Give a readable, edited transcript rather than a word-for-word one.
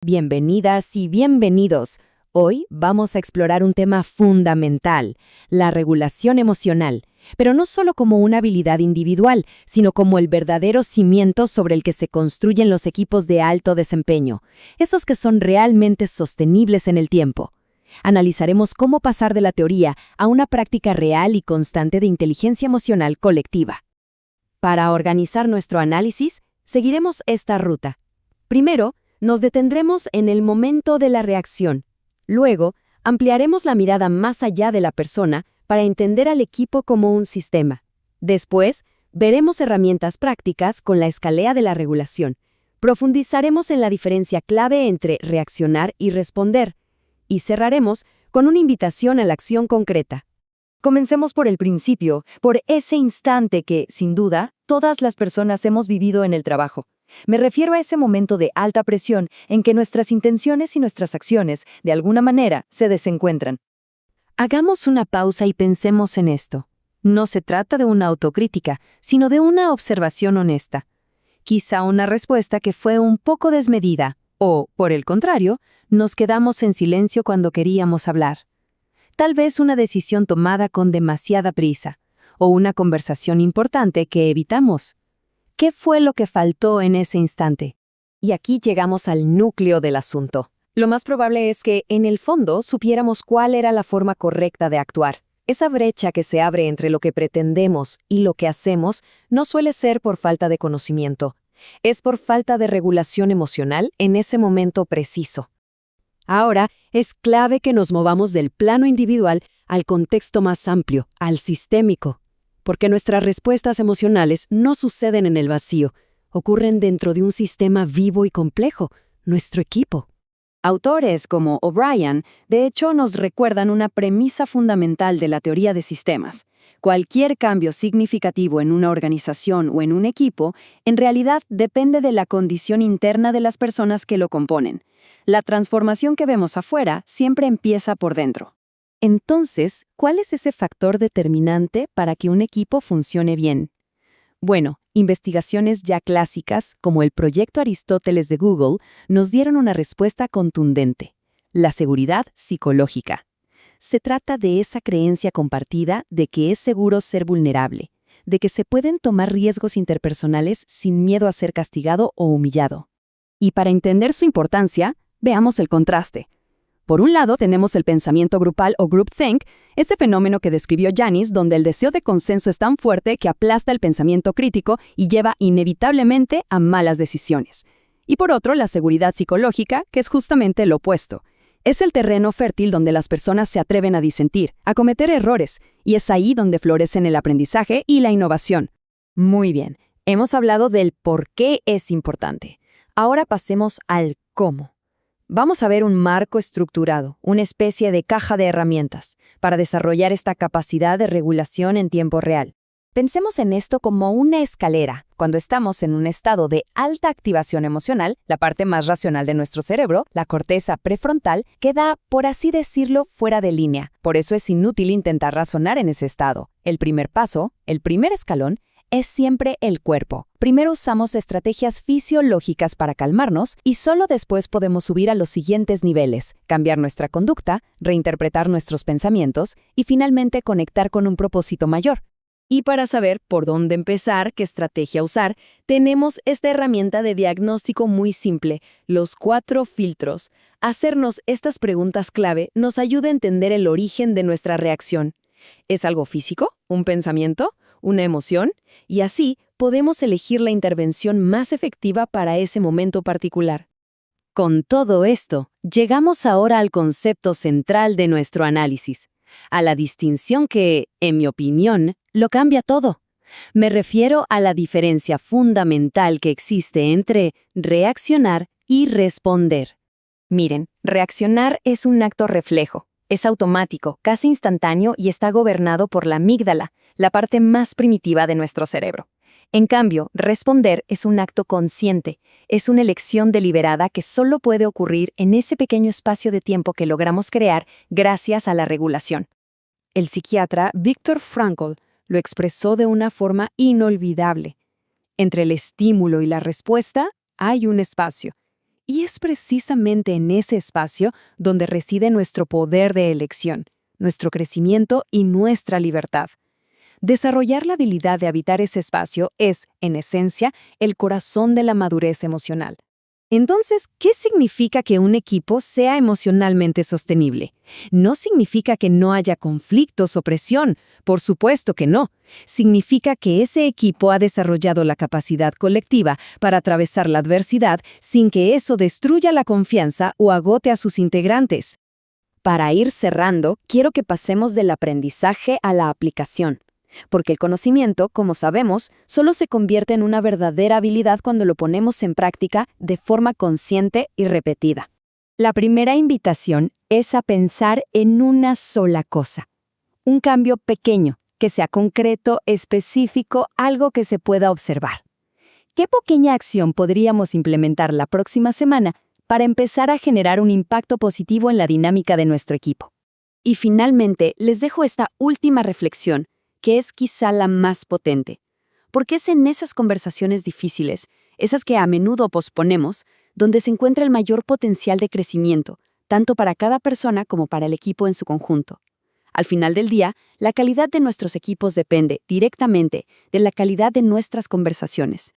Bienvenidas y bienvenidos. Hoy vamos a explorar un tema fundamental, la regulación emocional, pero no solo como una habilidad individual, sino como el verdadero cimiento sobre el que se construyen los equipos de alto desempeño, esos que son realmente sostenibles en el tiempo. Analizaremos cómo pasar de la teoría a una práctica real y constante de inteligencia emocional colectiva. Para organizar nuestro análisis, seguiremos esta ruta. Primero, nos detendremos en el momento de la reacción. Luego, ampliaremos la mirada más allá de la persona para entender al equipo como un sistema. Después, veremos herramientas prácticas con la escalera de la regulación. Profundizaremos en la diferencia clave entre reaccionar y responder. Y cerraremos con una invitación a la acción concreta. Comencemos por el principio, por ese instante que, sin duda, todas las personas hemos vivido en el trabajo. Me refiero a ese momento de alta presión en que nuestras intenciones y nuestras acciones, de alguna manera, se desencuentran. Hagamos una pausa y pensemos en esto. No se trata de una autocrítica, sino de una observación honesta. Quizá una respuesta que fue un poco desmedida, o, por el contrario, nos quedamos en silencio cuando queríamos hablar. Tal vez una decisión tomada con demasiada prisa, o una conversación importante que evitamos. ¿Qué fue lo que faltó en ese instante? Y aquí llegamos al núcleo del asunto. Lo más probable es que, en el fondo, supiéramos cuál era la forma correcta de actuar. Esa brecha que se abre entre lo que pretendemos y lo que hacemos no suele ser por falta de conocimiento. Es por falta de regulación emocional en ese momento preciso. Ahora, es clave que nos movamos del plano individual al contexto más amplio, al sistémico. Porque nuestras respuestas emocionales no suceden en el vacío, ocurren dentro de un sistema vivo y complejo, nuestro equipo. Autores como O'Brien, de hecho, nos recuerdan una premisa fundamental de la teoría de sistemas. Cualquier cambio significativo en una organización o en un equipo, en realidad depende de la condición interna de las personas que lo componen. La transformación que vemos afuera siempre empieza por dentro. Entonces, ¿cuál es ese factor determinante para que un equipo funcione bien? Bueno, investigaciones ya clásicas, como el Proyecto Aristóteles de Google, nos dieron una respuesta contundente: la seguridad psicológica. Se trata de esa creencia compartida de que es seguro ser vulnerable, de que se pueden tomar riesgos interpersonales sin miedo a ser castigado o humillado. Y para entender su importancia, veamos el contraste. Por un lado tenemos el pensamiento grupal o groupthink, ese fenómeno que describió Janis, donde el deseo de consenso es tan fuerte que aplasta el pensamiento crítico y lleva inevitablemente a malas decisiones. Y por otro, la seguridad psicológica, que es justamente lo opuesto. Es el terreno fértil donde las personas se atreven a disentir, a cometer errores, y es ahí donde florecen el aprendizaje y la innovación. Muy bien, hemos hablado del por qué es importante. Ahora pasemos al cómo. Vamos a ver un marco estructurado, una especie de caja de herramientas, para desarrollar esta capacidad de regulación en tiempo real. Pensemos en esto como una escalera. Cuando estamos en un estado de alta activación emocional, la parte más racional de nuestro cerebro, la corteza prefrontal, queda, por así decirlo, fuera de línea. Por eso es inútil intentar razonar en ese estado. El primer paso, el primer escalón, es siempre el cuerpo. Primero usamos estrategias fisiológicas para calmarnos y solo después podemos subir a los siguientes niveles, cambiar nuestra conducta, reinterpretar nuestros pensamientos y finalmente conectar con un propósito mayor. Y para saber por dónde empezar, qué estrategia usar, tenemos esta herramienta de diagnóstico muy simple, los 4 filtros. Hacernos estas preguntas clave nos ayuda a entender el origen de nuestra reacción. ¿Es algo físico? ¿Un pensamiento? ¿Una emoción? Y así podemos elegir la intervención más efectiva para ese momento particular. Con todo esto, llegamos ahora al concepto central de nuestro análisis, a la distinción que, en mi opinión, lo cambia todo. Me refiero a la diferencia fundamental que existe entre reaccionar y responder. Miren, reaccionar es un acto reflejo. Es automático, casi instantáneo y está gobernado por la amígdala, la parte más primitiva de nuestro cerebro. En cambio, responder es un acto consciente, es una elección deliberada que solo puede ocurrir en ese pequeño espacio de tiempo que logramos crear gracias a la regulación. El psiquiatra Viktor Frankl lo expresó de una forma inolvidable. Entre el estímulo y la respuesta hay un espacio, Y es precisamente en ese espacio donde reside nuestro poder de elección, nuestro crecimiento y nuestra libertad. Desarrollar la habilidad de habitar ese espacio es, en esencia, el corazón de la madurez emocional. Entonces, ¿qué significa que un equipo sea emocionalmente sostenible? No significa que no haya conflictos o presión, por supuesto que no. Significa que ese equipo ha desarrollado la capacidad colectiva para atravesar la adversidad sin que eso destruya la confianza o agote a sus integrantes. Para ir cerrando, quiero que pasemos del aprendizaje a la aplicación. Porque el conocimiento, como sabemos, solo se convierte en una verdadera habilidad cuando lo ponemos en práctica de forma consciente y repetida. La primera invitación es a pensar en una sola cosa. Un cambio pequeño, que sea concreto, específico, algo que se pueda observar. ¿Qué pequeña acción podríamos implementar la próxima semana para empezar a generar un impacto positivo en la dinámica de nuestro equipo? Y finalmente, les dejo esta última reflexión, que es quizá la más potente, porque es en esas conversaciones difíciles, esas que a menudo posponemos, donde se encuentra el mayor potencial de crecimiento, tanto para cada persona como para el equipo en su conjunto. Al final del día, la calidad de nuestros equipos depende directamente de la calidad de nuestras conversaciones.